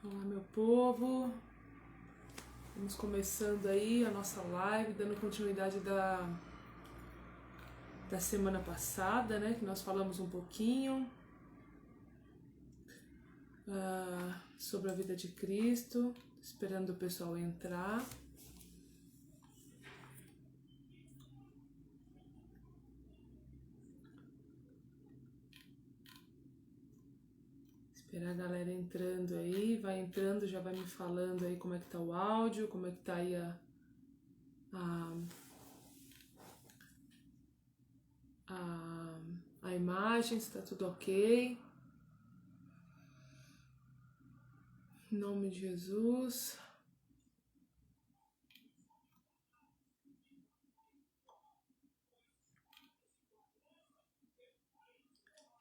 Olá, meu povo. Vamos começando aí a nossa live, dando continuidade da semana passada, né? Que nós falamos um pouquinho sobre a vida de Cristo, esperando o pessoal entrar. Esperar a galera entrando aí, vai entrando, já vai me falando aí como é que tá o áudio, como é que tá aí a, a imagem, se tá tudo ok. Em nome de Jesus.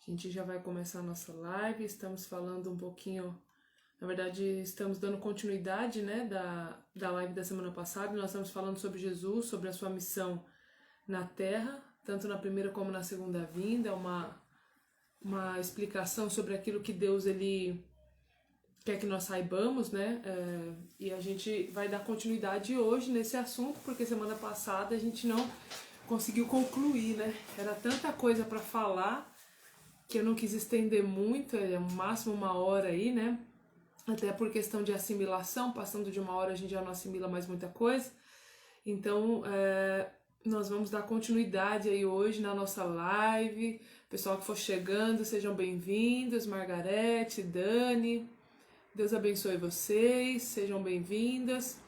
A gente já vai começar a nossa live, estamos falando um pouquinho, na verdade estamos dando continuidade, né, da live da semana passada. Nós estamos falando sobre Jesus, sobre a sua missão na Terra, tanto na primeira como na segunda vinda, uma explicação sobre aquilo que Deus ele quer que nós saibamos, né, e a gente vai dar continuidade hoje nesse assunto, porque semana passada a gente não conseguiu concluir, né, era tanta coisa para falar, que eu não quis estender muito, é o máximo uma hora aí, né? Até por questão de assimilação, passando de uma hora a gente já não assimila mais muita coisa. Então, nós vamos dar continuidade aí hoje na nossa live. Pessoal que for chegando, sejam bem-vindos. Margarete, Dani, Deus abençoe vocês, sejam bem-vindas.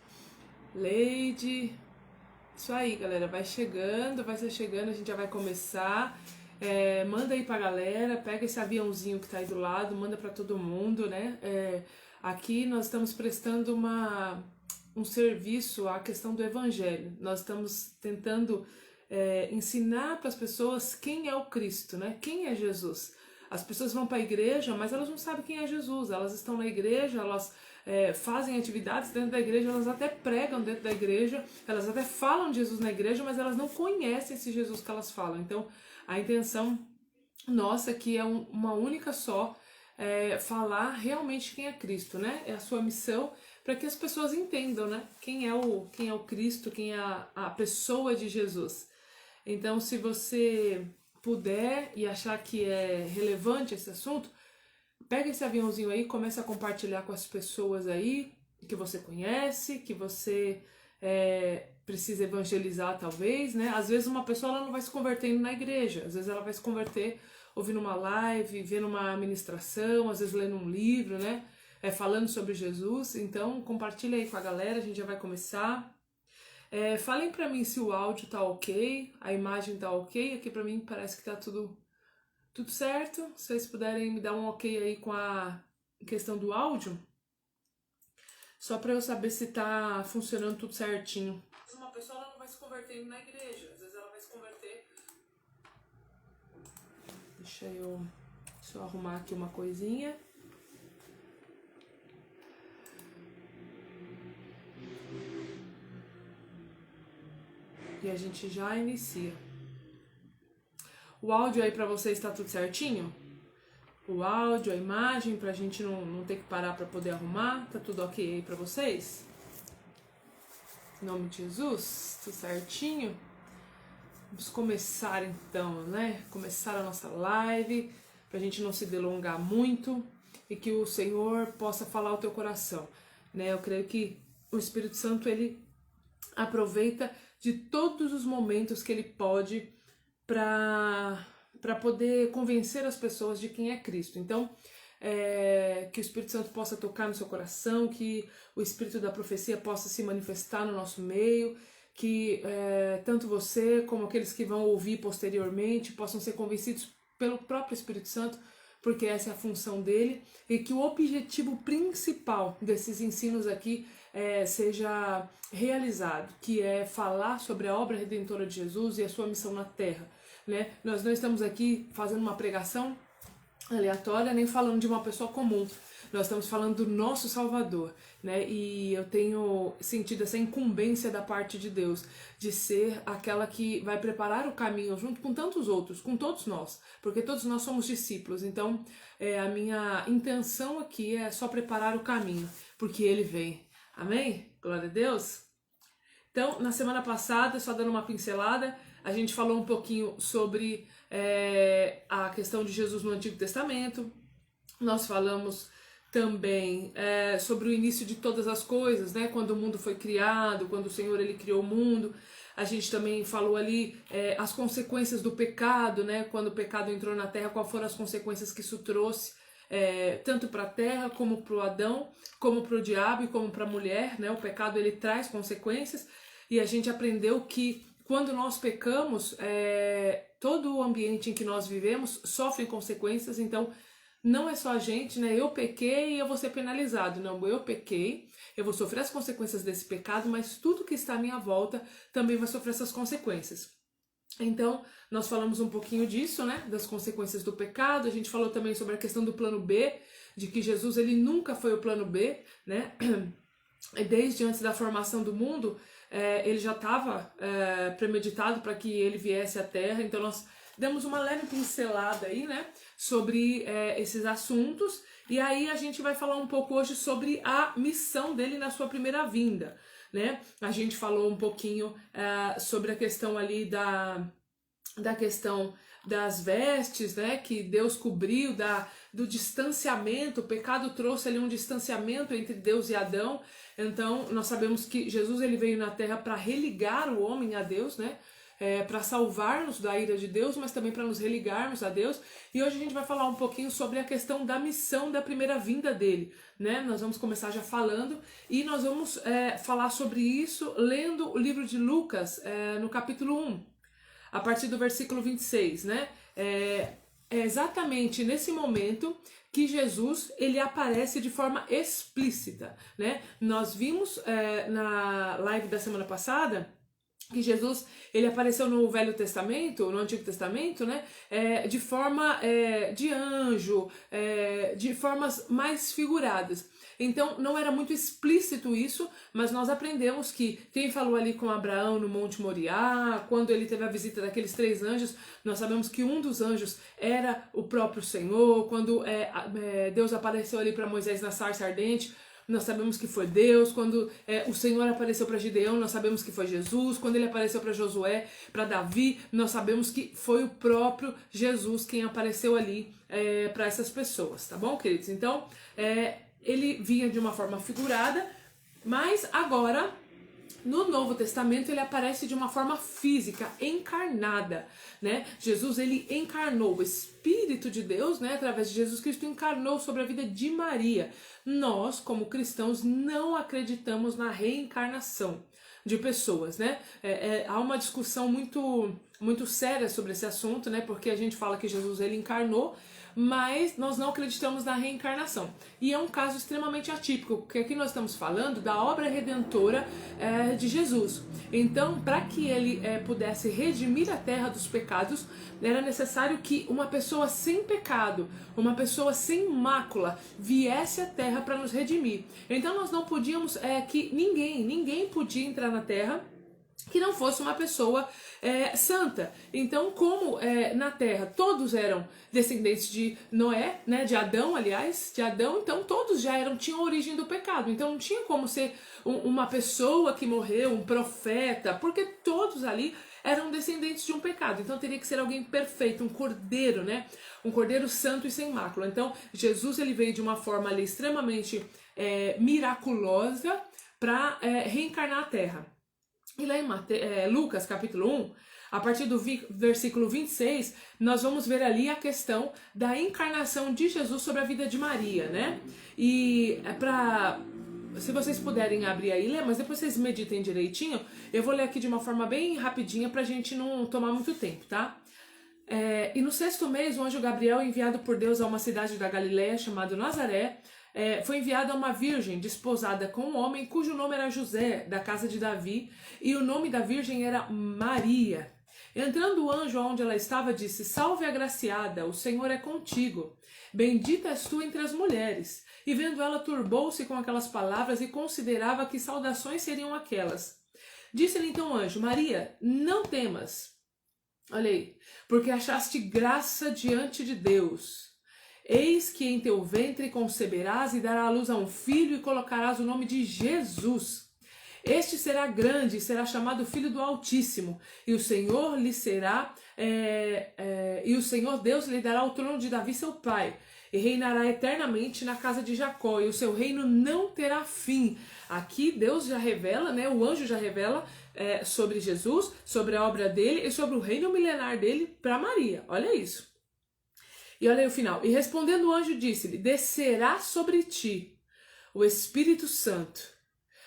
Leide, isso aí, galera, vai ser chegando, a gente já vai começar. Manda aí pra galera, pega esse aviãozinho que tá aí do lado, manda pra todo mundo, né? Aqui nós estamos prestando um serviço à questão do evangelho. Nós estamos tentando ensinar para as pessoas quem é o Cristo, né? Quem é Jesus. As pessoas vão para a igreja, mas elas não sabem quem é Jesus. Elas estão na igreja, elas fazem atividades dentro da igreja, elas até pregam dentro da igreja, elas até falam de Jesus na igreja, mas elas não conhecem esse Jesus que elas falam. Então, a intenção nossa aqui é uma única só, falar realmente quem é Cristo, né? É a sua missão para que as pessoas entendam, né? Quem é o Cristo, quem é a pessoa de Jesus. Então, se você puder e achar que é relevante esse assunto, pega esse aviãozinho aí, começa a compartilhar com as pessoas aí que você conhece, que você precisa evangelizar talvez, né? Às vezes uma pessoa ela não vai se convertendo na igreja, às vezes ela vai se converter ouvindo uma live, vendo uma ministração, às vezes lendo um livro, né? Falando sobre Jesus. Então compartilha aí com a galera, a gente já vai começar. Falem pra mim se o áudio tá ok, a imagem tá ok, aqui pra mim parece que tá tudo certo. Se vocês puderem me dar um ok aí com a questão do áudio, só pra eu saber se tá funcionando tudo certinho. Uma pessoa ela não vai se convertendo na igreja, às vezes ela vai se converter. Deixa eu só arrumar aqui uma coisinha. E a gente já inicia. O áudio aí pra vocês tá tudo certinho? O áudio, a imagem, pra gente não ter que parar pra poder arrumar? Tá tudo ok aí pra vocês? Em nome de Jesus, tudo certinho? Vamos começar então, né? Começar a nossa live, pra gente não se delongar muito e que o Senhor possa falar ao teu coração, né? Eu creio que o Espírito Santo, ele aproveita de todos os momentos que ele pode para poder convencer as pessoas de quem é Cristo. Então, que o Espírito Santo possa tocar no seu coração, que o Espírito da profecia possa se manifestar no nosso meio, que tanto você como aqueles que vão ouvir posteriormente possam ser convencidos pelo próprio Espírito Santo, porque essa é a função dele, e que o objetivo principal desses ensinos aqui seja realizado, que é falar sobre a obra redentora de Jesus e a sua missão na Terra, né? Nós não estamos aqui fazendo uma pregação aleatória, nem falando de uma pessoa comum. nós estamos falando do nosso Salvador, né? E eu tenho sentido essa incumbência da parte de Deus, de ser aquela que vai preparar o caminho junto com tantos outros, com todos nós, porque todos nós somos discípulos. Então, a minha intenção aqui é só preparar o caminho, porque Ele vem. Amém? Glória a Deus! Então, na semana passada, só dando uma pincelada, a gente falou um pouquinho sobre a questão de Jesus no Antigo Testamento. Nós falamos também sobre o início de todas as coisas, né? Quando o mundo foi criado, quando o Senhor ele criou o mundo. A gente também falou ali as consequências do pecado, né? Quando o pecado entrou na Terra, quais foram as consequências que isso trouxe, tanto para a Terra, como para o Adão, como para o diabo e como para a mulher, né? O pecado ele traz consequências e a gente aprendeu que quando nós pecamos, todo o ambiente em que nós vivemos sofre consequências. Então não é só a gente, né? Eu pequei e eu vou ser penalizado. Não, eu pequei, eu vou sofrer as consequências desse pecado, mas tudo que está à minha volta também vai sofrer essas consequências. Então, nós falamos um pouquinho disso, né? Das consequências do pecado. A gente falou também sobre a questão do plano B, de que Jesus ele nunca foi o plano B, né? Desde antes da formação do mundo, ele já estava premeditado para que ele viesse à Terra. Então, nós demos uma leve pincelada aí, né, sobre esses assuntos, e aí a gente vai falar um pouco hoje sobre a missão dele na sua primeira vinda, né? A gente falou um pouquinho sobre a questão ali da questão das vestes, né, que Deus cobriu, do distanciamento. O pecado trouxe ali um distanciamento entre Deus e Adão. Então nós sabemos que Jesus ele veio na Terra para religar o homem a Deus, né, para salvar-nos da ira de Deus, mas também para nos religarmos a Deus. E hoje a gente vai falar um pouquinho sobre a questão da missão da primeira vinda dele, né? Nós vamos começar já falando e nós vamos falar sobre isso lendo o livro de Lucas, no capítulo 1, a partir do versículo 26, né? É exatamente nesse momento que Jesus ele aparece de forma explícita, né? Nós vimos na live da semana passada que Jesus ele apareceu no Velho Testamento, no Antigo Testamento, né, de forma de anjo, de formas mais figuradas. Então não era muito explícito isso, mas nós aprendemos que quem falou ali com Abraão no Monte Moriá, quando ele teve a visita daqueles 3 anjos, nós sabemos que um dos anjos era o próprio Senhor. Quando Deus apareceu ali para Moisés na sarça ardente, nós sabemos que foi Deus. Quando o Senhor apareceu para Gideão, nós sabemos que foi Jesus. Quando ele apareceu para Josué, para Davi, nós sabemos que foi o próprio Jesus quem apareceu ali para essas pessoas, tá bom, queridos? Então, ele vinha de uma forma figurada, mas agora, no Novo Testamento, ele aparece de uma forma física, encarnada, né? Jesus, ele encarnou, o Espírito de Deus, né, através de Jesus Cristo, encarnou sobre a vida de Maria. Nós, como cristãos, não acreditamos na reencarnação de pessoas, né? Há uma discussão muito séria sobre esse assunto, né? Porque a gente fala que Jesus, ele encarnou, mas nós não acreditamos na reencarnação. E é um caso extremamente atípico, porque aqui nós estamos falando da obra redentora de Jesus. Então, para que ele pudesse redimir a terra dos pecados, era necessário que uma pessoa sem pecado, uma pessoa sem mácula, viesse à terra para nos redimir. Então nós não podíamos, que ninguém podia entrar na terra que não fosse uma pessoa santa. Então, como na Terra todos eram descendentes de Noé, né, de Adão, aliás, então todos já tinham a origem do pecado. Então não tinha como ser uma pessoa que morreu, um profeta, porque todos ali eram descendentes de um pecado. Então teria que ser alguém perfeito, um cordeiro, né, um cordeiro santo e sem mácula. Então Jesus ele veio de uma forma ali extremamente miraculosa para reencarnar a Terra. E lá em Lucas capítulo 1, a partir do versículo 26, nós vamos ver ali a questão da encarnação de Jesus sobre a vida de Maria, né? E se vocês puderem abrir aí e ler, mas depois vocês meditem direitinho, eu vou ler aqui de uma forma bem rapidinha pra gente não tomar muito tempo, tá? E no 6º mês, o anjo Gabriel, enviado por Deus a uma cidade da Galileia chamada Nazaré, foi enviada a uma virgem desposada com um homem cujo nome era José, da casa de Davi, e o nome da virgem era Maria. Entrando o anjo onde ela estava, disse: Salve, agraciada, o Senhor é contigo. Bendita és tu entre as mulheres. E vendo ela, turbou-se com aquelas palavras e considerava que saudações seriam aquelas. Disse-lhe então o anjo: Maria, não temas. Olha aí, porque achaste graça diante de Deus. Eis que em teu ventre conceberás e darás à luz a um filho e colocarás o nome de Jesus. Este será grande e será chamado Filho do Altíssimo, e o Senhor lhe será, e o Senhor Deus lhe dará o trono de Davi seu pai, e reinará eternamente na casa de Jacó, e o seu reino não terá fim. Aqui Deus já revela, né, o anjo já revela sobre Jesus, sobre a obra dele e sobre o reino milenar dele para Maria. Olha isso. E olha aí o final. E respondendo o anjo disse-lhe: Descerá sobre ti o Espírito Santo,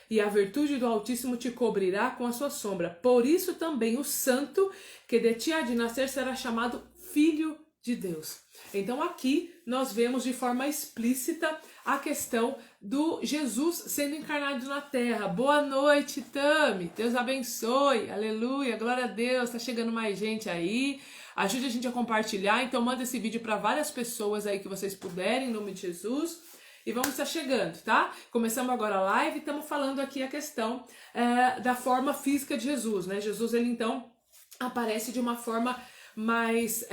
e a virtude do Altíssimo te cobrirá com a sua sombra. Por isso também o santo que de ti há de nascer será chamado Filho de Deus. Então aqui nós vemos de forma explícita a questão do Jesus sendo encarnado na terra. Boa noite, Tami. Deus abençoe. Aleluia. Glória a Deus. Tá chegando mais gente aí. Ajude a gente a compartilhar. Então manda esse vídeo para várias pessoas aí que vocês puderem, em nome de Jesus. E vamos estar chegando, tá? Começamos agora a live e estamos falando aqui a questão da forma física de Jesus, né? Jesus, ele então aparece de uma forma mais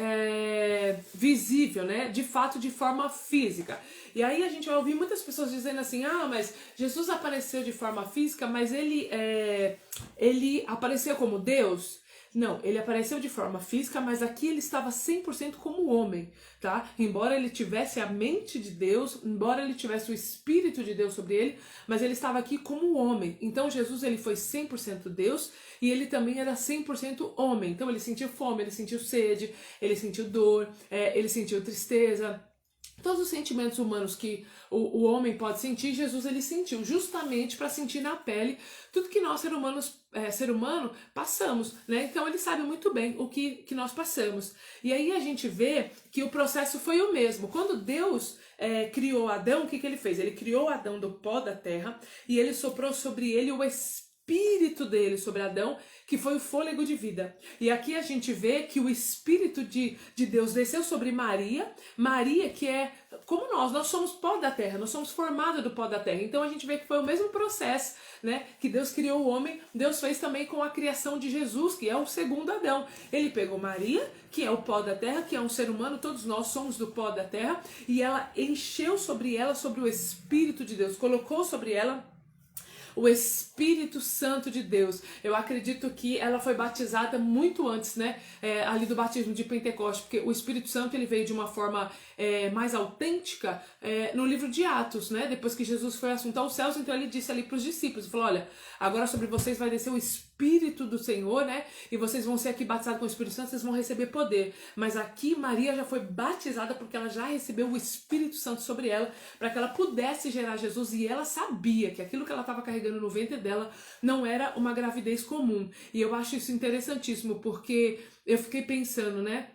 visível, né? De fato, de forma física. E aí a gente vai ouvir muitas pessoas dizendo assim: ah, mas Jesus apareceu de forma física, mas ele apareceu como Deus? Não, ele apareceu de forma física, mas aqui ele estava 100% como homem, tá? Embora ele tivesse a mente de Deus, embora ele tivesse o Espírito de Deus sobre ele, mas ele estava aqui como homem. Então Jesus, ele foi 100% Deus e ele também era 100% homem. Então ele sentiu fome, ele sentiu sede, ele sentiu dor, ele sentiu tristeza. Todos os sentimentos humanos que o homem pode sentir, Jesus ele sentiu, justamente para sentir na pele tudo que nós, ser humano, passamos, né? Então ele sabe muito bem o que nós passamos. E aí a gente vê que o processo foi o mesmo. Quando Deus criou Adão, o que ele fez? Ele criou Adão do pó da terra e ele soprou sobre ele o Espírito dele, sobre Adão, que foi o fôlego de vida. E aqui a gente vê que o Espírito de Deus desceu sobre Maria, que é como nós somos pó da terra, nós somos formados do pó da terra. Então a gente vê que foi o mesmo processo, né, que Deus criou o homem, Deus fez também com a criação de Jesus, que é o segundo Adão. Ele pegou Maria, que é o pó da terra, que é um ser humano, todos nós somos do pó da terra, e ela encheu sobre o Espírito de Deus, colocou sobre ela o Espírito Santo de Deus. Eu acredito que ela foi batizada muito antes, né, ali do batismo de Pentecostes, porque o Espírito Santo ele veio de uma forma mais autêntica no livro de Atos, né, depois que Jesus foi assunto aos céus. Então ele disse ali para os discípulos, falou: olha, agora sobre vocês vai descer o Espírito do Senhor, né, e vocês vão ser aqui batizados com o Espírito Santo, vocês vão receber poder. Mas aqui Maria já foi batizada porque ela já recebeu o Espírito Santo sobre ela, para que ela pudesse gerar Jesus, e ela sabia que aquilo que ela estava carregando no ventre dela não era uma gravidez comum. E eu acho isso interessantíssimo, porque eu fiquei pensando, né,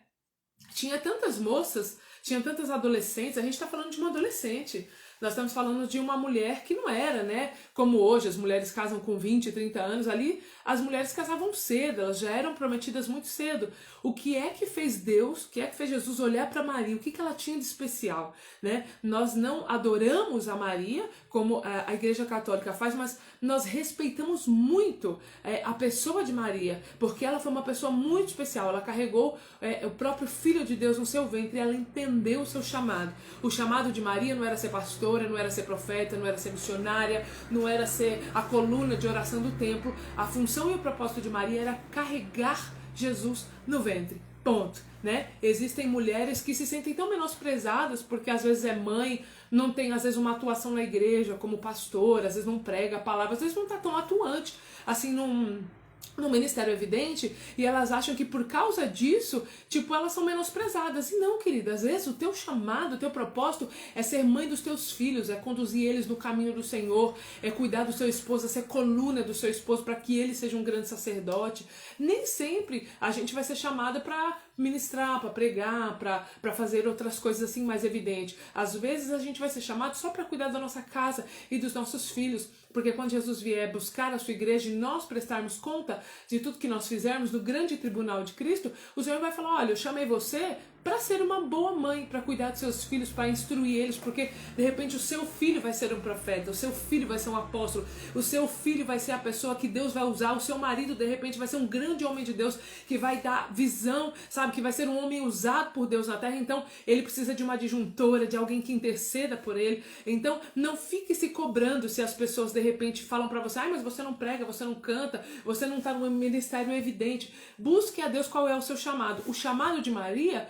tinha tantas moças, tinha tantas adolescentes, a gente está falando de uma adolescente, nós estamos falando de uma mulher que não era, né, como hoje as mulheres casam com 20, 30 anos, ali as mulheres casavam cedo, elas já eram prometidas muito cedo. O que é que fez Deus, o que é que fez Jesus olhar para Maria, o que ela tinha de especial, né? Nós não adoramos a Maria como a Igreja Católica faz, mas nós respeitamos muito a pessoa de Maria, porque ela foi uma pessoa muito especial, ela carregou o próprio Filho de Deus no seu ventre, ela entendeu o seu chamado. O chamado de Maria não era ser pastora, não era ser profeta, não era ser missionária, não era ser a coluna de oração do templo. A função e o propósito de Maria era carregar Jesus no ventre. Ponto, né? Existem mulheres que se sentem tão menosprezadas porque às vezes é mãe, não tem às vezes uma atuação na igreja como pastora, às vezes não prega a palavra, às vezes não está tão atuante assim no ministério evidente, e elas acham que por causa disso, tipo, elas são menosprezadas. E não, querida, às vezes o teu chamado, o teu propósito é ser mãe dos teus filhos, é conduzir eles no caminho do Senhor, é cuidar do seu esposo, é ser coluna do seu esposo para que ele seja um grande sacerdote. Nem sempre a gente vai ser chamada para ministrar, para pregar, para fazer outras coisas assim mais evidentes. Às vezes a gente vai ser chamado só para cuidar da nossa casa e dos nossos filhos. Porque quando Jesus vier buscar a sua igreja e nós prestarmos conta de tudo que nós fizermos no grande tribunal de Cristo, o Senhor vai falar, olha, eu chamei você para ser uma boa mãe, para cuidar dos seus filhos, para instruir eles, porque de repente o seu filho vai ser um profeta, o seu filho vai ser um apóstolo, o seu filho vai ser a pessoa que Deus vai usar, o seu marido de repente vai ser um grande homem de Deus, que vai dar visão, sabe, que vai ser um homem usado por Deus na terra. Então ele precisa de uma adjuntora, de alguém que interceda por ele. Então não fique se cobrando se as pessoas de repente falam para você, mas você não prega, você não canta, você não está no ministério evidente. Busque a Deus qual é o seu chamado. O chamado de Maria...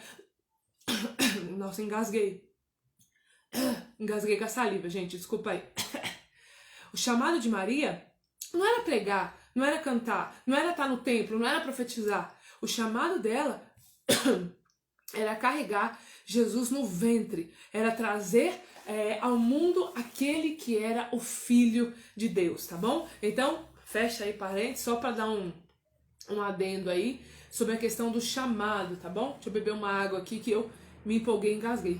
Nossa, engasguei com a saliva, gente, desculpa aí. O chamado de Maria não era pregar, não era cantar, não era estar no templo, não era profetizar. O chamado dela era carregar Jesus no ventre, era trazer ao mundo aquele que era o Filho de Deus, tá bom? Então, fecha aí parênteses, só para dar um adendo aí sobre a questão do chamado, tá bom? Deixa eu beber uma água aqui que eu me empolguei e engasguei.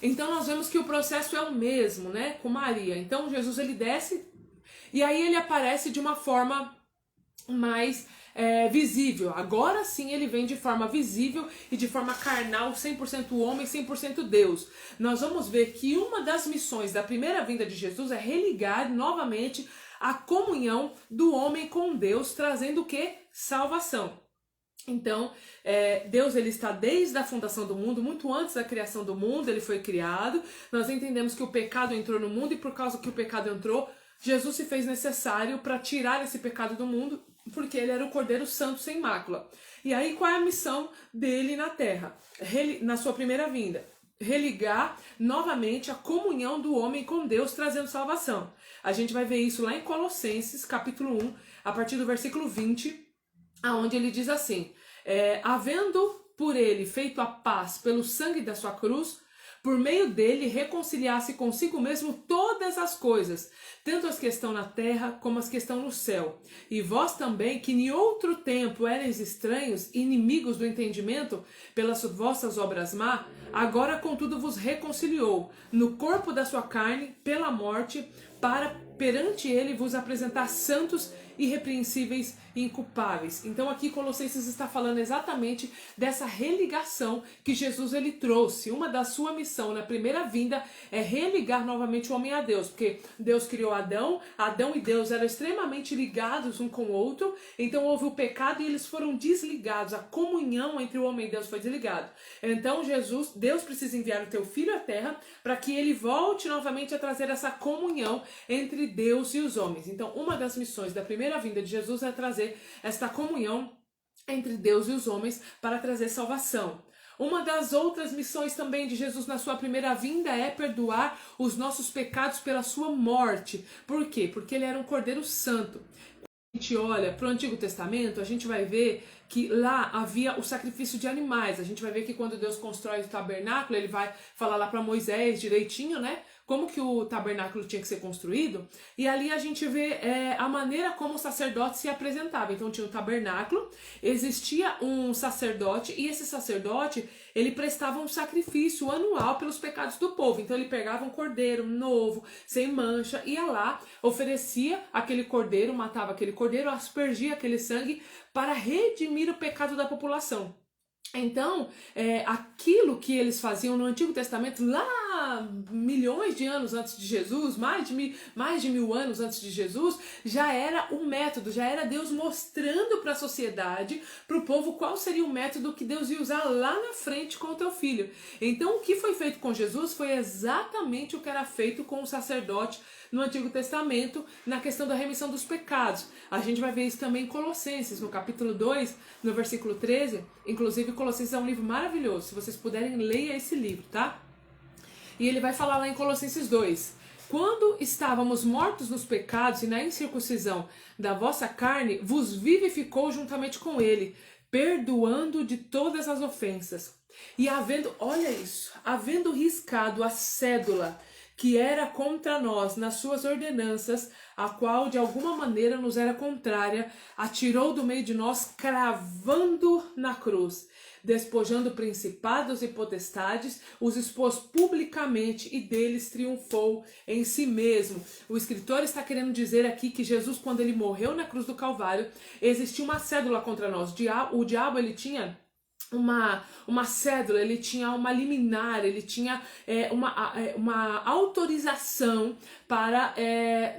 Então nós vemos que o processo é o mesmo, né, com Maria. Então Jesus ele desce e aí ele aparece de uma forma mais visível. Agora sim ele vem de forma visível e de forma carnal, 100% homem, 100% Deus. Nós vamos ver que uma das missões da primeira vinda de Jesus é religar novamente a comunhão do homem com Deus, trazendo o quê? Salvação. Então, Deus ele está desde a fundação do mundo, muito antes da criação do mundo, ele foi criado. Nós entendemos que o pecado entrou no mundo e por causa que o pecado entrou, Jesus se fez necessário para tirar esse pecado do mundo, porque ele era o Cordeiro Santo sem mácula. E aí qual é a missão dele na terra? Na sua primeira vinda? Religar novamente a comunhão do homem com Deus, trazendo salvação. A gente vai ver isso lá em Colossenses, capítulo 1, a partir do versículo 20, aonde ele diz assim, havendo por ele feito a paz pelo sangue da sua cruz, por meio dele reconciliasse consigo mesmo todas as coisas, tanto as que estão na terra como as que estão no céu. E vós também, que em outro tempo erais estranhos e inimigos do entendimento pelas vossas obras má, agora contudo vos reconciliou no corpo da sua carne pela morte, para perante ele vos apresentar santos, irrepreensíveis e inculpáveis. Então aqui Colossenses está falando exatamente dessa religação que Jesus ele trouxe. Uma da sua missão na primeira vinda é religar novamente o homem a Deus, porque Deus criou Adão e Deus eram extremamente ligados um com o outro, então houve o pecado e eles foram desligados, a comunhão entre o homem e Deus foi desligada. Então Deus precisa enviar o teu filho à terra para que ele volte novamente a trazer essa comunhão entre Deus e os homens. Então uma das missões da primeira vinda de Jesus é trazer esta comunhão entre Deus e os homens para trazer salvação. Uma das outras missões também de Jesus na sua primeira vinda é perdoar os nossos pecados pela sua morte. Por quê? Porque ele era um Cordeiro Santo. Quando a gente olha para o Antigo Testamento, a gente vai ver que lá havia o sacrifício de animais. A gente vai ver que quando Deus constrói o tabernáculo, ele vai falar lá para Moisés direitinho, né? Como que o tabernáculo tinha que ser construído, e ali a gente vê a maneira como o sacerdote se apresentava. Então tinha o tabernáculo, existia um sacerdote, e esse sacerdote, ele prestava um sacrifício anual pelos pecados do povo. Então ele pegava um cordeiro novo, sem mancha, ia lá, oferecia aquele cordeiro, matava aquele cordeiro, aspergia aquele sangue para redimir o pecado da população. Então, aquilo que eles faziam no Antigo Testamento, lá milhões de anos antes de Jesus, mais de 1000 anos antes de Jesus, já era o método, já era Deus mostrando para a sociedade, para o povo, qual seria o método que Deus ia usar lá na frente com o teu filho. Então, o que foi feito com Jesus foi exatamente o que era feito com o sacerdote no Antigo Testamento, na questão da remissão dos pecados. A gente vai ver isso também em Colossenses, no capítulo 2, no versículo 13. Inclusive, Colossenses é um livro maravilhoso. Se vocês puderem, leia esse livro, tá? E ele vai falar lá em Colossenses 2. Quando estávamos mortos nos pecados e na incircuncisão da vossa carne, vos vivificou juntamente com ele, perdoando de todas as ofensas. E havendo, olha isso, havendo riscado a cédula que era contra nós nas suas ordenanças, a qual de alguma maneira nos era contrária, atirou do meio de nós, cravando na cruz. Despojando principados e potestades, os expôs publicamente e deles triunfou em si mesmo. O escritor está querendo dizer aqui que Jesus, quando ele morreu na cruz do Calvário, existia uma cédula contra nós. O diabo, ele tinha uma cédula, ele tinha uma liminar, ele tinha uma autorização para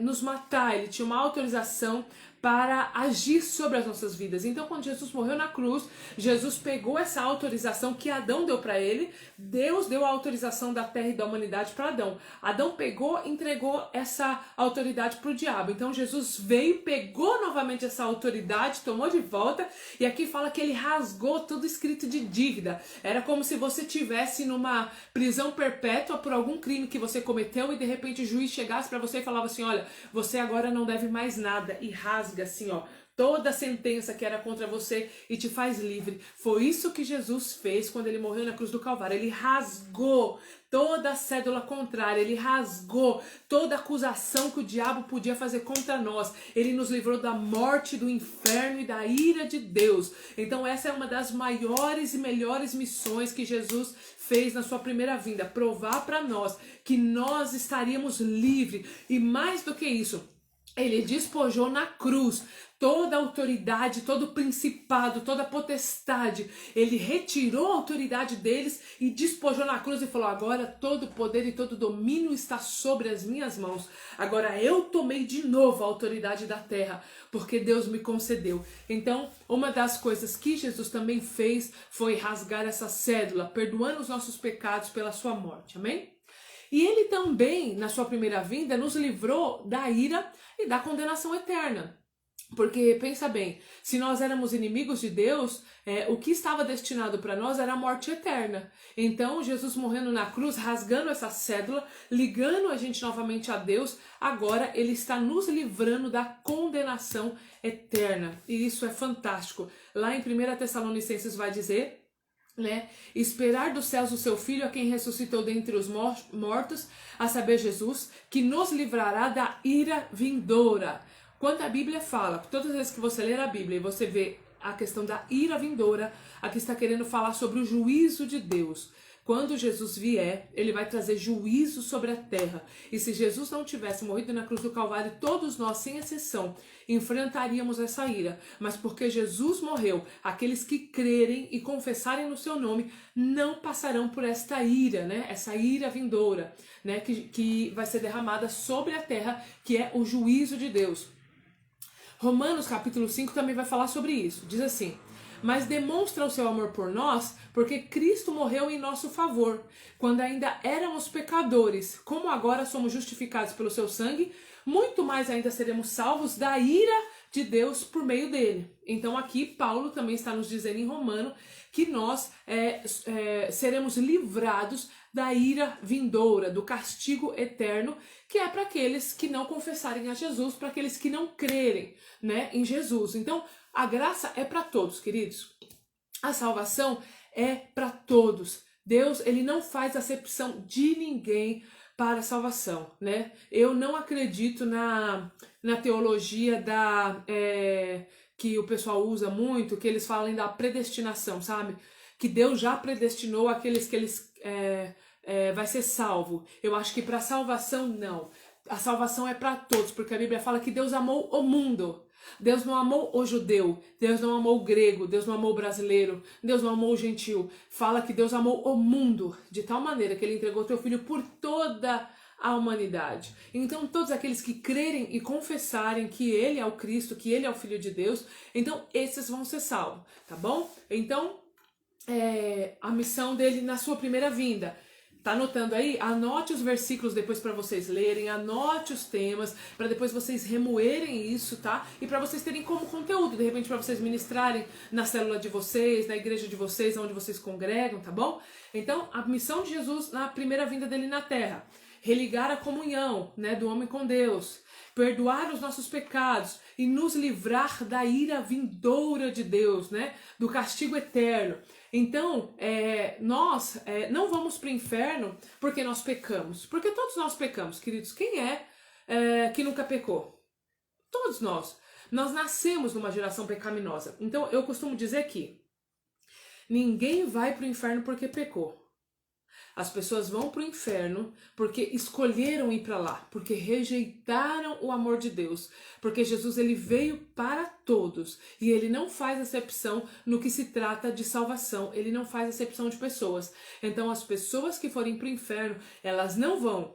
nos matar, ele tinha uma autorização para agir sobre as nossas vidas. Então, quando Jesus morreu na cruz, Jesus pegou essa autorização que Adão deu para ele. Deus deu a autorização da terra e da humanidade para Adão. Adão pegou, entregou essa autoridade para o diabo. Então, Jesus veio, pegou novamente essa autoridade, tomou de volta, e aqui fala que ele rasgou tudo escrito de dívida. Era como se você tivesse numa prisão perpétua por algum crime que você cometeu e de repente o juiz chegasse para você e falava assim: olha, você agora não deve mais nada, e rasga assim, ó, toda a sentença que era contra você e te faz livre. Foi isso que Jesus fez quando ele morreu na cruz do Calvário. Ele rasgou toda a cédula contrária, ele rasgou toda a acusação que o diabo podia fazer contra nós. Ele nos livrou da morte, do inferno e da ira de Deus. Então essa é uma das maiores e melhores missões que Jesus fez na sua primeira vinda, provar para nós que nós estaríamos livres. E mais do que isso, ele despojou na cruz toda a autoridade, todo o principado, toda a potestade. Ele retirou a autoridade deles e despojou na cruz e falou: agora todo o poder e todo o domínio está sobre as minhas mãos. Agora eu tomei de novo a autoridade da terra, porque Deus me concedeu. Então, uma das coisas que Jesus também fez foi rasgar essa cédula, perdoando os nossos pecados pela sua morte. Amém? E ele também, na sua primeira vinda, nos livrou da ira e da condenação eterna. Porque, pensa bem, se nós éramos inimigos de Deus, o que estava destinado para nós era a morte eterna. Então, Jesus morrendo na cruz, rasgando essa cédula, ligando a gente novamente a Deus, agora ele está nos livrando da condenação eterna. E isso é fantástico. Lá em 1 Tessalonicenses vai dizer, esperar dos céus o seu Filho, a quem ressuscitou dentre os mortos, a saber, Jesus, que nos livrará da ira vindoura. Quando a Bíblia fala, todas as vezes que você ler a Bíblia e você vê a questão da ira vindoura, aqui está querendo falar sobre o juízo de Deus. Quando Jesus vier, ele vai trazer juízo sobre a terra. E se Jesus não tivesse morrido na cruz do Calvário, todos nós, sem exceção, enfrentaríamos essa ira. Mas porque Jesus morreu, aqueles que crerem e confessarem no seu nome não passarão por esta ira, essa ira vindoura, que vai ser derramada sobre a terra, que é o juízo de Deus. Romanos capítulo 5 também vai falar sobre isso. Diz assim: mas demonstra o seu amor por nós, porque Cristo morreu em nosso favor, quando ainda éramos pecadores. Como agora somos justificados pelo seu sangue, muito mais ainda seremos salvos da ira de Deus por meio dele. Então aqui Paulo também está nos dizendo em Romano que nós seremos livrados da ira vindoura, do castigo eterno, que é para aqueles que não confessarem a Jesus, para aqueles que não crerem, em Jesus. Então, a graça é para todos, queridos. A salvação é para todos. Deus, ele não faz acepção de ninguém para a salvação, Eu não acredito na teologia que o pessoal usa muito, que eles falam da predestinação, sabe? Que Deus já predestinou aqueles que vai ser salvo. Eu acho que para a salvação, não. A salvação é para todos, porque a Bíblia fala que Deus amou o mundo. Deus não amou o judeu, Deus não amou o grego, Deus não amou o brasileiro, Deus não amou o gentil. Fala que Deus amou o mundo de tal maneira que ele entregou o teu filho por toda a humanidade. Então todos aqueles que crerem e confessarem que ele é o Cristo, que ele é o Filho de Deus, então esses vão ser salvos, tá bom? Então a missão dele na sua primeira vinda. Tá anotando aí? Anote os versículos depois para vocês lerem, anote os temas, para depois vocês remoerem isso, tá? E para vocês terem como conteúdo, de repente para vocês ministrarem na célula de vocês, na igreja de vocês, onde vocês congregam, tá bom? Então, a missão de Jesus na primeira vinda dele na terra: religar a comunhão, do homem com Deus, perdoar os nossos pecados e nos livrar da ira vindoura de Deus, do castigo eterno. Então, nós não vamos para o inferno porque nós pecamos. Porque todos nós pecamos, queridos. Quem que nunca pecou? Todos nós. Nós nascemos numa geração pecaminosa. Então, eu costumo dizer que ninguém vai para o inferno porque pecou. As pessoas vão para o inferno porque escolheram ir para lá, porque rejeitaram o amor de Deus, porque Jesus ele veio para todos e ele não faz acepção no que se trata de salvação, ele não faz acepção de pessoas. Então as pessoas que forem para o inferno, elas não vão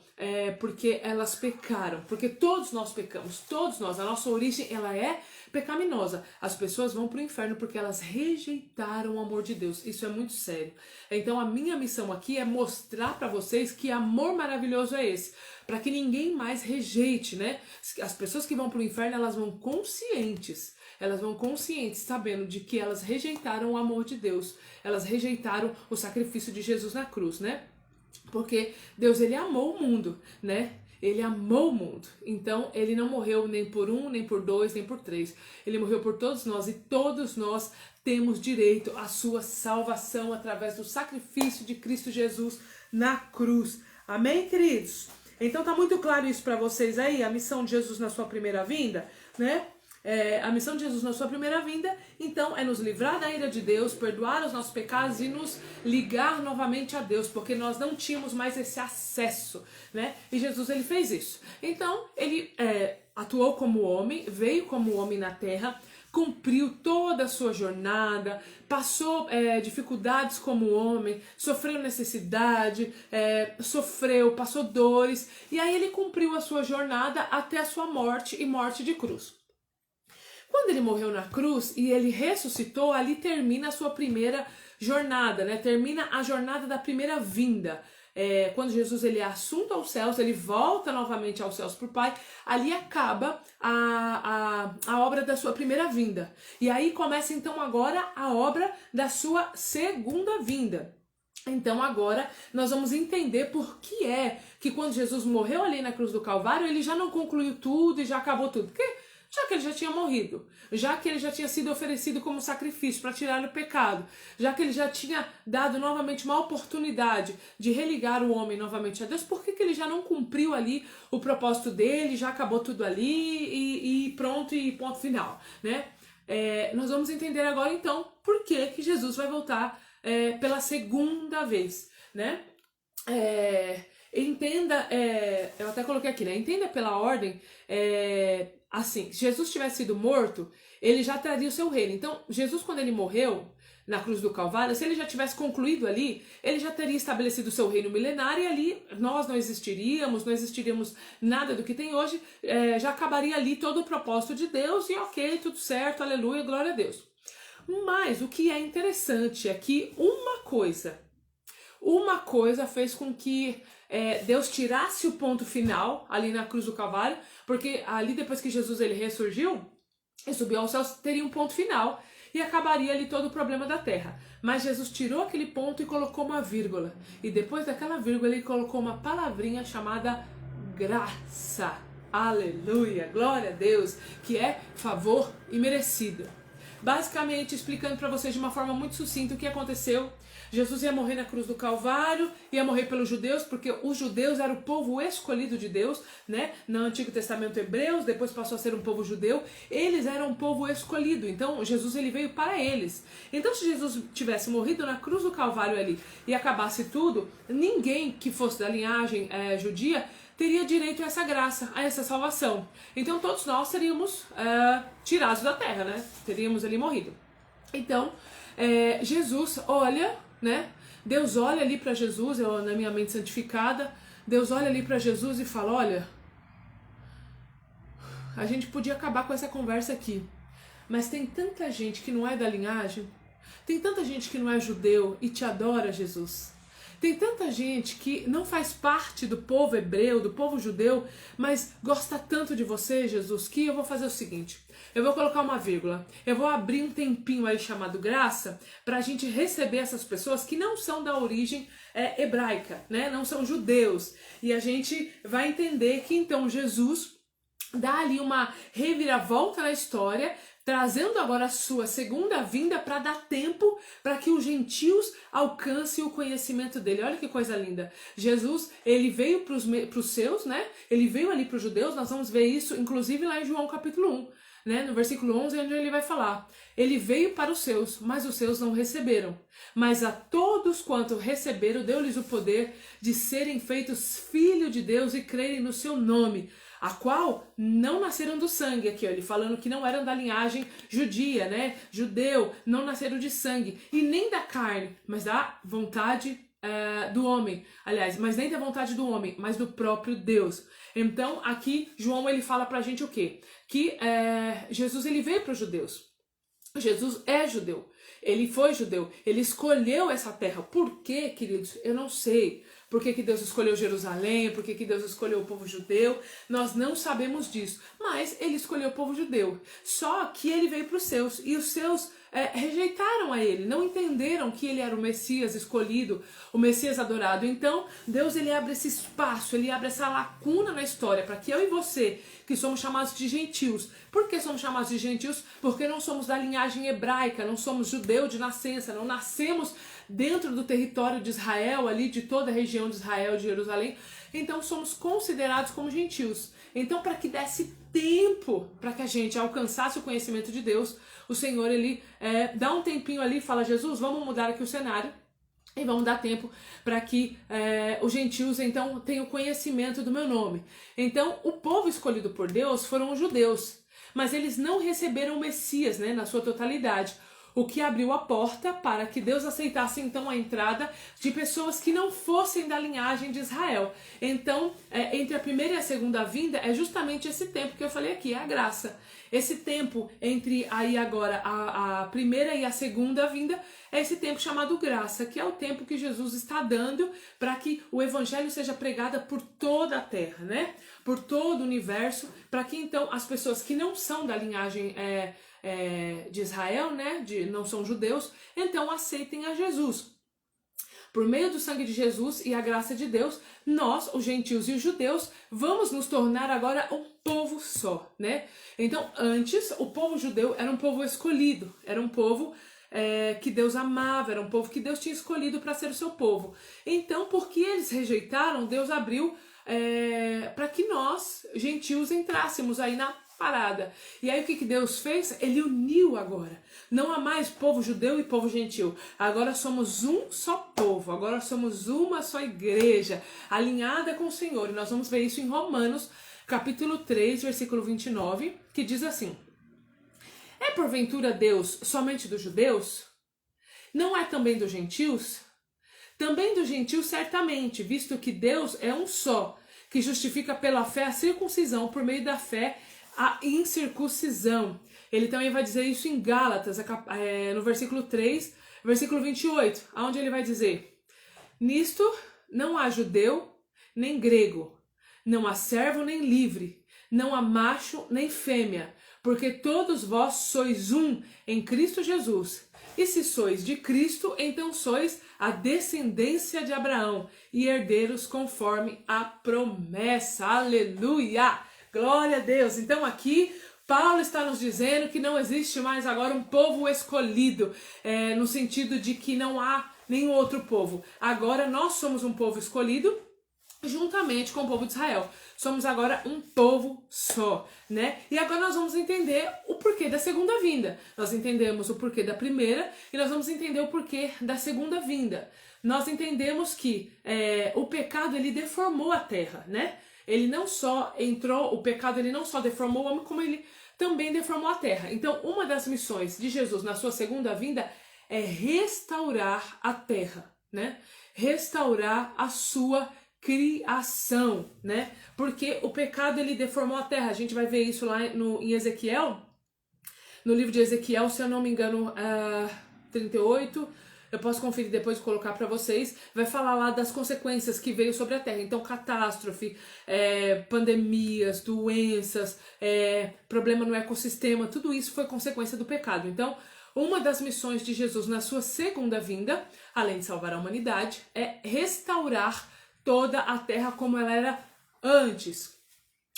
porque elas pecaram, porque todos nós pecamos, todos nós, a nossa origem ela é pecaminosa. As pessoas vão para o inferno porque elas rejeitaram o amor de Deus. Isso é muito sério. Então a minha missão aqui é mostrar para vocês que amor maravilhoso é esse, para que ninguém mais rejeite, né? As pessoas que vão para o inferno, elas vão conscientes, sabendo de que elas rejeitaram o amor de Deus, elas rejeitaram o sacrifício de Jesus na cruz, né? Porque Deus, ele amou o mundo, né? Ele amou o mundo, então ele não morreu nem por um, nem por dois, nem por três. Ele morreu por todos nós e todos nós temos direito à sua salvação através do sacrifício de Cristo Jesus na cruz. Amém, queridos? Então tá muito claro isso para vocês aí, a missão de Jesus na sua primeira vinda, né? A missão de Jesus na sua primeira vinda, então, é nos livrar da ira de Deus, perdoar os nossos pecados e nos ligar novamente a Deus, porque nós não tínhamos mais esse acesso, né? E Jesus, ele fez isso. Então, ele atuou como homem, veio como homem na terra, cumpriu toda a sua jornada, passou dificuldades como homem, sofreu necessidade, passou dores, e aí ele cumpriu a sua jornada até a sua morte e morte de cruz. Quando ele morreu na cruz e ele ressuscitou, ali termina a sua primeira jornada, né? Termina a jornada da primeira vinda. Quando Jesus ele é assunto aos céus, ele volta novamente aos céus para o Pai, ali acaba a obra da sua primeira vinda. E aí começa então agora a obra da sua segunda vinda. Então agora nós vamos entender por que quando Jesus morreu ali na cruz do Calvário, ele já não concluiu tudo e já acabou tudo. Porque já que ele já tinha morrido, já que ele já tinha sido oferecido como sacrifício para tirar o pecado, já que ele já tinha dado novamente uma oportunidade de religar o homem novamente a Deus, por que ele já não cumpriu ali o propósito dele, já acabou tudo ali e pronto, e ponto final, né? Nós vamos entender agora então por que Jesus vai voltar pela segunda vez, né? Entenda, eu até coloquei aqui, né? Entenda pela ordem, assim, se Jesus tivesse sido morto, ele já traria o seu reino. Então, Jesus, quando ele morreu na cruz do Calvário, se ele já tivesse concluído ali, ele já teria estabelecido o seu reino milenário e ali nós não existiríamos nada do que tem hoje, já acabaria ali todo o propósito de Deus e ok, tudo certo, aleluia, glória a Deus. Mas o que é interessante é que uma coisa fez com que Deus tirasse o ponto final ali na cruz do Calvário, porque ali depois que Jesus ele ressurgiu e subiu aos céus, teria um ponto final e acabaria ali todo o problema da terra. Mas Jesus tirou aquele ponto e colocou uma vírgula, e depois daquela vírgula ele colocou uma palavrinha chamada graça. Aleluia, glória a Deus, que é favor imerecido. Basicamente, explicando para vocês de uma forma muito sucinta o que aconteceu. Jesus ia morrer na cruz do Calvário, ia morrer pelos judeus, porque os judeus eram o povo escolhido de Deus, né? No Antigo Testamento hebreus, depois passou a ser um povo judeu, eles eram um povo escolhido, então Jesus ele veio para eles. Então se Jesus tivesse morrido na cruz do Calvário ali e acabasse tudo, ninguém que fosse da linhagem judia teria direito a essa graça, a essa salvação. Então todos nós seríamos tirados da terra, né? Teríamos ali morrido. Então Jesus olha, né? Deus olha ali para Jesus, na minha mente santificada, Deus olha ali para Jesus e fala, olha, a gente podia acabar com essa conversa aqui, mas tem tanta gente que não é da linhagem, tem tanta gente que não é judeu e te adora, Jesus. Tem tanta gente que não faz parte do povo hebreu, do povo judeu, mas gosta tanto de você, Jesus, que eu vou fazer o seguinte, eu vou colocar uma vírgula, eu vou abrir um tempinho aí chamado graça, para a gente receber essas pessoas que não são da origem hebraica, né? Não são judeus, e a gente vai entender que então Jesus dá ali uma reviravolta na história, trazendo agora a sua segunda vinda para dar tempo para que os gentios alcancem o conhecimento dele. Olha que coisa linda. Jesus, ele veio para os seus, né? Ele veio ali para os judeus, nós vamos ver isso, inclusive lá em João capítulo 1, né? No versículo 11, onde ele vai falar. Ele veio para os seus, mas os seus não receberam. Mas a todos quanto receberam, deu-lhes o poder de serem feitos filhos de Deus e crerem no seu nome, a qual não nasceram do sangue, aqui ó, ele falando que não eram da linhagem judia, né, judeu, não nasceram de sangue, e nem da carne, mas da vontade do homem, aliás, mas nem da vontade do homem, mas do próprio Deus. Então aqui João ele fala pra gente o quê? Que Jesus ele veio para os judeus, Jesus é judeu, ele foi judeu, ele escolheu essa terra. Por quê, queridos? Eu não sei. Por que Deus escolheu Jerusalém? Por que Deus escolheu o povo judeu? Nós não sabemos disso. Mas ele escolheu o povo judeu. Só que ele veio para os seus. E os seus rejeitaram a ele. Não entenderam que ele era o Messias escolhido, o Messias adorado. Então, Deus ele abre esse espaço, ele abre essa lacuna na história para que eu e você, que somos chamados de gentios. Por que somos chamados de gentios? Porque não somos da linhagem hebraica, não somos judeu de nascença, não nascemos dentro do território de Israel, ali de toda a região de Israel, de Jerusalém. Então somos considerados como gentios. Então, para que desse tempo para que a gente alcançasse o conhecimento de Deus, o Senhor ele dá um tempinho ali e fala: Jesus, vamos mudar aqui o cenário e vamos dar tempo para que os gentios então tenham conhecimento do meu nome. Então o povo escolhido por Deus foram os judeus, mas eles não receberam o Messias, né, na sua totalidade. O que abriu a porta para que Deus aceitasse então a entrada de pessoas que não fossem da linhagem de Israel. Então, entre a primeira e a segunda vinda é justamente esse tempo que eu falei aqui, é a graça. Esse tempo entre aí agora a primeira e a segunda vinda é esse tempo chamado graça, que é o tempo que Jesus está dando para que o evangelho seja pregado por toda a terra, né? Por todo o universo, para que então as pessoas que não são da linhagem de Israel, né, não são judeus, então aceitem a Jesus. Por meio do sangue de Jesus e a graça de Deus, nós, os gentios e os judeus, vamos nos tornar agora um povo só, né? Então, antes, o povo judeu era um povo escolhido, era um povo que Deus amava, era um povo que Deus tinha escolhido para ser o seu povo. Então, porque eles rejeitaram, Deus abriu para que nós, gentios, entrássemos aí na parada. E aí o que Deus fez? Ele uniu agora. Não há mais povo judeu e povo gentil. Agora somos um só povo. Agora somos uma só igreja, alinhada com o Senhor. E nós vamos ver isso em Romanos, capítulo 3, versículo 29, que diz assim: é porventura Deus somente dos judeus? Não é também dos gentios? Também dos gentios certamente, visto que Deus é um só, que justifica pela fé a circuncisão, por meio da fé a incircuncisão. Ele também vai dizer isso em Gálatas, no versículo 3, versículo 28, onde ele vai dizer: nisto não há judeu nem grego, não há servo nem livre, não há macho nem fêmea, porque todos vós sois um em Cristo Jesus. E se sois de Cristo, então sois a descendência de Abraão e herdeiros conforme a promessa. Aleluia! Glória a Deus! Então aqui Paulo está nos dizendo que não existe mais agora um povo escolhido, no sentido de que não há nenhum outro povo. Agora nós somos um povo escolhido juntamente com o povo de Israel. Somos agora um povo só, né? E agora nós vamos entender o porquê da segunda vinda. Nós entendemos o porquê da primeira e nós vamos entender o porquê da segunda vinda. Nós entendemos que o pecado ele deformou a terra, né? Ele não só o pecado ele não só deformou o homem, como ele também deformou a terra. Então, uma das missões de Jesus na sua segunda vinda é restaurar a terra, né? Restaurar a sua criação, né? Porque o pecado ele deformou a terra. A gente vai ver isso lá em Ezequiel, no livro de Ezequiel, se eu não me engano, 38. Eu posso conferir depois e colocar para vocês. Vai falar lá das consequências que veio sobre a terra. Então, catástrofe, pandemias, doenças, problema no ecossistema, tudo isso foi consequência do pecado. Então, uma das missões de Jesus na sua segunda vinda, além de salvar a humanidade, é restaurar toda a terra como ela era antes.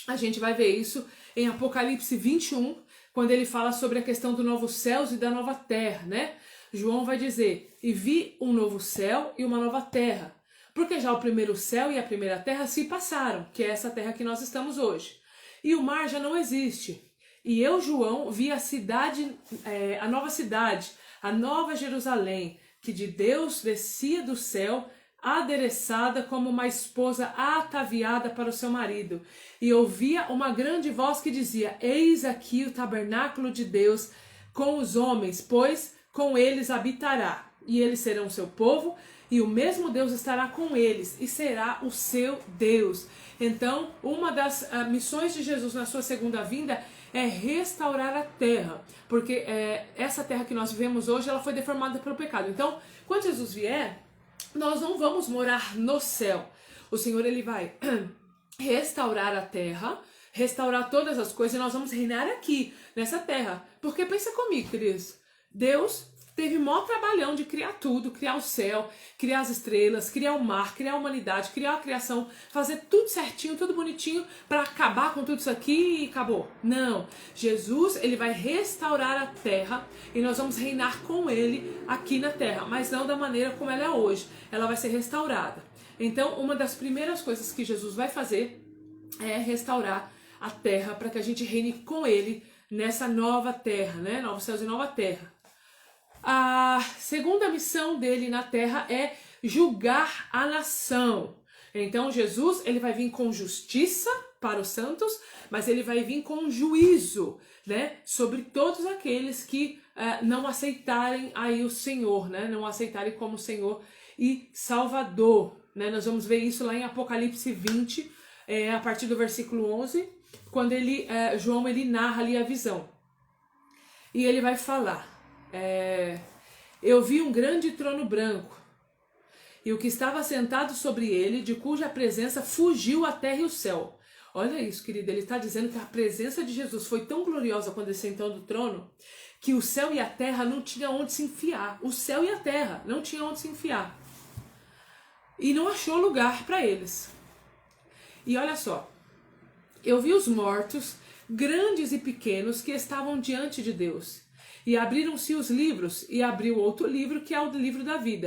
A gente vai ver isso em Apocalipse 21, quando ele fala sobre a questão do novo céus e da nova terra, né? João vai dizer, e vi um novo céu e uma nova terra, porque já o primeiro céu e a primeira terra se passaram, que é essa terra que nós estamos hoje. E o mar já não existe. E eu, João, vi a cidade, a nova cidade, a nova Jerusalém, que de Deus descia do céu, adereçada como uma esposa ataviada para o seu marido. E ouvia uma grande voz que dizia, eis aqui o tabernáculo de Deus com os homens, pois com eles habitará. E eles serão seu povo, e o mesmo Deus estará com eles, e será o seu Deus. Então, uma das missões de Jesus na sua segunda vinda é restaurar a terra, porque essa terra que nós vivemos hoje, ela foi deformada pelo pecado. Então, quando Jesus vier, nós não vamos morar no céu. O Senhor, ele vai restaurar a terra, restaurar todas as coisas, e nós vamos reinar aqui, nessa terra. Porque pensa comigo, queridos, Deus teve o maior trabalhão de criar tudo, criar o céu, criar as estrelas, criar o mar, criar a humanidade, criar a criação, fazer tudo certinho, tudo bonitinho, para acabar com tudo isso aqui e acabou. Não, Jesus, ele vai restaurar a terra e nós vamos reinar com ele aqui na terra, mas não da maneira como ela é hoje, ela vai ser restaurada. Então, uma das primeiras coisas que Jesus vai fazer é restaurar a terra para que a gente reine com ele nessa nova terra, né? Novos céus e nova terra. A segunda missão dele na terra é julgar a nação. Então Jesus, ele vai vir com justiça para os santos, mas ele vai vir com juízo, né, sobre todos aqueles que não aceitarem aí o Senhor, né, não aceitarem como Senhor e Salvador, né. Nós vamos ver isso lá em Apocalipse 20, a partir do versículo 11, quando João ele narra ali a visão. E ele vai falar, eu vi um grande trono branco, e o que estava sentado sobre ele, de cuja presença fugiu a terra e o céu. Olha isso, querido, ele está dizendo que a presença de Jesus foi tão gloriosa quando ele sentou no trono, que o céu e a terra não tinham onde se enfiar. O céu e a terra não tinham onde se enfiar. E não achou lugar para eles. E olha só, eu vi os mortos, grandes e pequenos, que estavam diante de Deus. E abriram-se os livros, e abriu outro livro, que é o livro da vida.